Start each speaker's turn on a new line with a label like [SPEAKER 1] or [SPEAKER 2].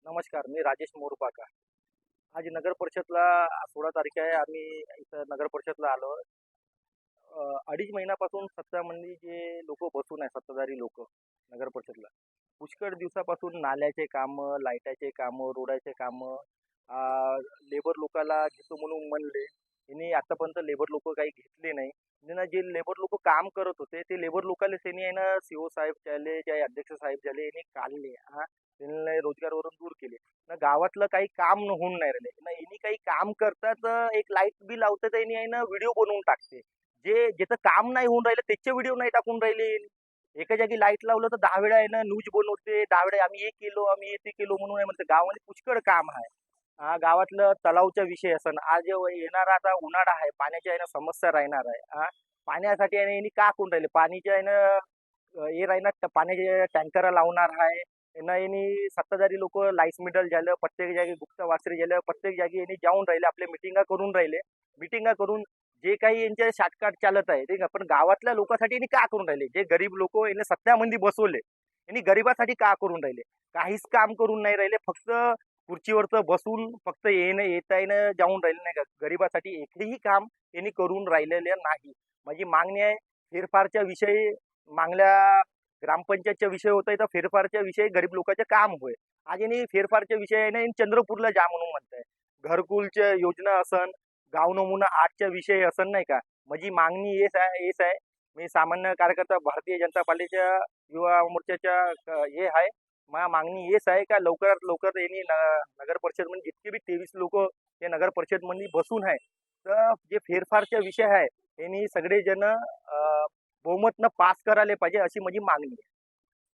[SPEAKER 1] नमस्कार, मी राजेश मोरपाका. आज नगर परिषदला 16 तारीख आहे. आम्ही इथं नगर परिषदला आलो. 2.5 महिन्यापासून सत्तामंदी जे लोक बसून आहे, सत्ताधारी लोक नगर परिषदला. पुष्कळ दिवसापासून नाल्याचे कामं, लाईटाचे कामं, रोडाचे कामं, लेबर लोकाला घेतो म्हणून म्हणले. यांनी आतापर्यंत लेबर लोक काही घेतले नाही. त्यांना जे लेबर लोक काम करत होते, ते लेबर लोकांना त्यांनी आहे ना सीओ साहेब झाले, जे अध्यक्ष साहेब झाले, यांनी काढले. त्यांना रोजगारवरून दूर केले. ना गावातलं काही काम होऊन नाही राहिले ना, यांनी काही काम करतात. एक लाईट बी लावतात, यांनी आहे ना व्हिडिओ बनवून टाकते. जे ज्याचं काम नाही होऊन राहिलं त्याचे व्हिडिओ नाही टाकून राहिले. एका जागी लाईट लावलं तर 10 वेळा आहे ना न्यूज बनवते, 10 वेळा आम्ही हे केलो, आम्ही हे ते केलो म्हणून आहे म्हणते. गावामध्ये पुष्कळ काम आहे. गावातलं तलावचा विषय असन, आज येणारा आता उन्हाळा आहे, पाण्याची आहे ना समस्या राहणार आहे. पाण्यासाठी आहे ना यांनी का करून राहिले, पाणीचे आहे ना हे राहणार, पाण्याचे टँकर लावणार आहे. यांना यांनी सत्ताधारी लोक लाईस मिडल झालं, प्रत्येक जागी गुप्त वासरे झालं, प्रत्येक जागी यांनी जाऊन राहिले, आपल्या मिटिंगा करून राहिले. मिटिंगा करून जे काही यांचे शॉर्टकट चालत आहे ठीक आहे, पण गावातल्या लोकांसाठी यांनी का करून राहिले. जे गरीब लोक यांनी सत्तामध्ये बसवले, यांनी गरिबासाठी का करून राहिले. काहीच काम करून नाही राहिले, फक्त खुर्चीवरचं बसून फक्त येणं येता येणं जाऊन राहिले नाही का. गरिबासाठी एकही काम यांनी करून राहिलेले नाही. माझी मागणी आहे, फेरफारच्या विषयी मागल्या ग्रामपंचायतच्या विषय होता, तर फेरफारच्या विषयी गरीब लोकांचे काम होय. आज यांनी फेरफारच्या विषय आहे ना चंद्रपूरला जा म्हणून म्हणताय. घरकुलच्या योजना असन, गाव नमुना 8च्या विषय असन नाही का. माझी मागणी हेच आहे. मी सामान्य कार्यकर्ता भारतीय जनता पार्टीच्या युवा मोर्चाच्या हे आहे. माझ्या मागणी हेच आहे का लवकरात लवकर यांनी नगर परिषद मध्ये जितके बी 23 लोक ते नगर परिषद मध्ये बसून आहे, तर जे फेरफारच्या विषय आहे यांनी सगळेजण बहुमतनं पास करायला पाहिजे, अशी माझी मागणी आहे.